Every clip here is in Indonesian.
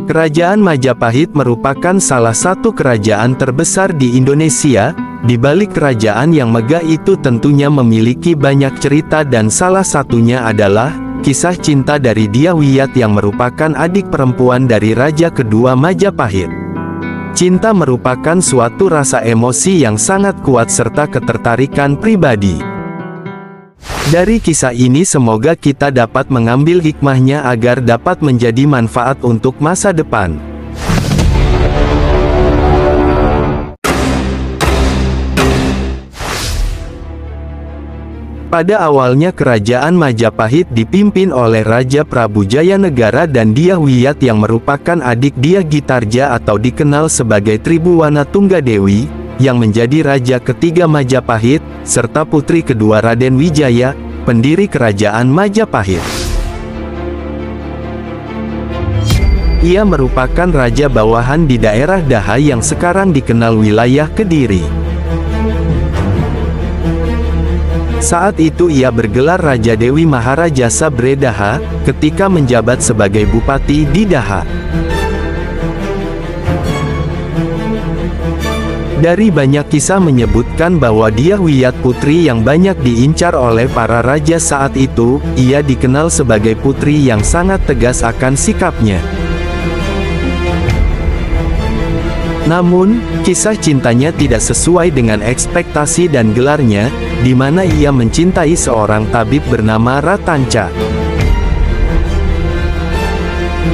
Kerajaan Majapahit merupakan salah satu kerajaan terbesar di Indonesia. Di balik kerajaan yang megah itu tentunya memiliki banyak cerita dan salah satunya adalah kisah cinta dari Dyah Wiyat yang merupakan adik perempuan dari Raja kedua Majapahit. Cinta merupakan suatu rasa emosi yang sangat kuat serta ketertarikan pribadi. Dari kisah ini semoga kita dapat mengambil hikmahnya agar dapat menjadi manfaat untuk masa depan. Pada awalnya kerajaan Majapahit dipimpin oleh Raja Prabu Jayanegara dan Dyah Wiyat yang merupakan adik Dyah Gitarja atau dikenal sebagai Tribhuwana Tunggadewi, yang menjadi Raja ketiga Majapahit, serta putri kedua Raden Wijaya, pendiri kerajaan Majapahit. Ia merupakan raja bawahan di daerah Daha yang sekarang dikenal wilayah Kediri. Saat itu ia bergelar Raja Dewi Maharaja Sabre Daha, ketika menjabat sebagai bupati di Daha. Dari banyak kisah menyebutkan bahwa Dyah Wiyat putri yang banyak diincar oleh para raja saat itu, ia dikenal sebagai putri yang sangat tegas akan sikapnya. Namun, kisah cintanya tidak sesuai dengan ekspektasi dan gelarnya, di mana ia mencintai seorang tabib bernama Ratanca.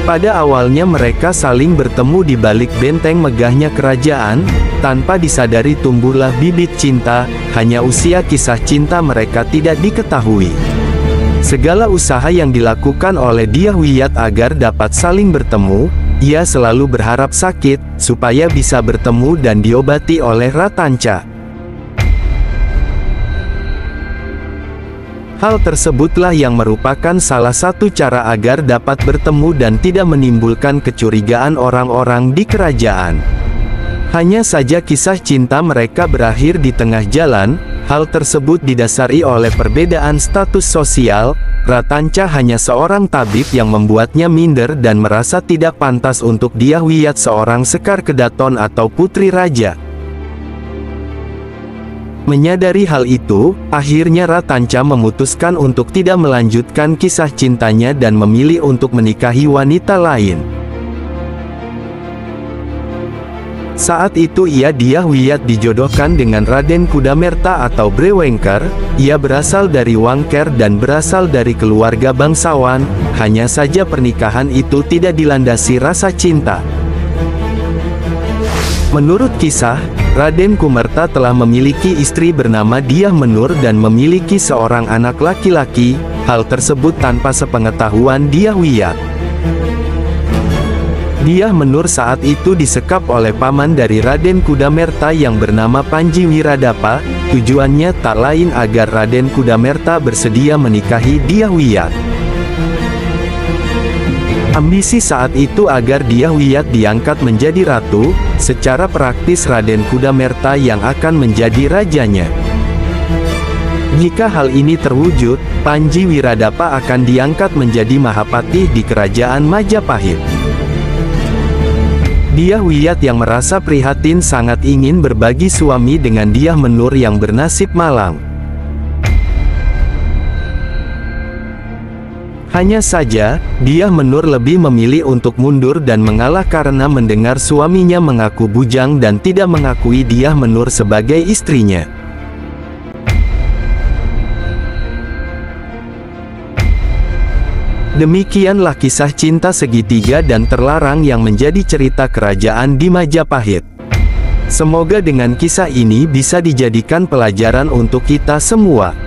Pada awalnya mereka saling bertemu di balik benteng megahnya kerajaan, tanpa disadari tumbuhlah bibit cinta, hanya usia kisah cinta mereka tidak diketahui. Segala usaha yang dilakukan oleh Dyah Wiyat agar dapat saling bertemu, ia selalu berharap sakit, supaya bisa bertemu dan diobati oleh Ratanca. Hal tersebutlah yang merupakan salah satu cara agar dapat bertemu dan tidak menimbulkan kecurigaan orang-orang di kerajaan. Hanya saja kisah cinta mereka berakhir di tengah jalan. Hal tersebut didasari oleh perbedaan status sosial. Ratanca hanya seorang tabib yang membuatnya minder dan merasa tidak pantas untuk Dyah Wiyat seorang Sekar Kedaton atau putri raja. Menyadari hal itu, akhirnya Ratanca memutuskan untuk tidak melanjutkan kisah cintanya dan memilih untuk menikahi wanita lain. Saat itu Dyah Wiyat dijodohkan dengan Raden Kudamerta atau Brewengker. Ia berasal dari Wangker dan berasal dari keluarga bangsawan, hanya saja pernikahan itu tidak dilandasi rasa cinta. Menurut kisah, Raden Kumerta telah memiliki istri bernama Dyah Menur dan memiliki seorang anak laki-laki, hal tersebut tanpa sepengetahuan Dyah Wiyat. Dyah Menur saat itu disekap oleh paman dari Raden Kudamerta yang bernama Panji Wiradapa, tujuannya tak lain agar Raden Kudamerta bersedia menikahi Dyah Wiyat. Ambisi saat itu agar Dyah Wiyat diangkat menjadi ratu, secara praktis Raden Kudamerta yang akan menjadi rajanya. Jika hal ini terwujud, Panji Wiradapa akan diangkat menjadi Mahapatih di kerajaan Majapahit. Dyah Wiyat yang merasa prihatin sangat ingin berbagi suami dengan Dyah Menur yang bernasib malang. Hanya saja, Dyah Menur lebih memilih untuk mundur dan mengalah karena mendengar suaminya mengaku bujang dan tidak mengakui Dyah Menur sebagai istrinya. Demikianlah kisah cinta segitiga dan terlarang yang menjadi cerita kerajaan di Majapahit. Semoga dengan kisah ini bisa dijadikan pelajaran untuk kita semua.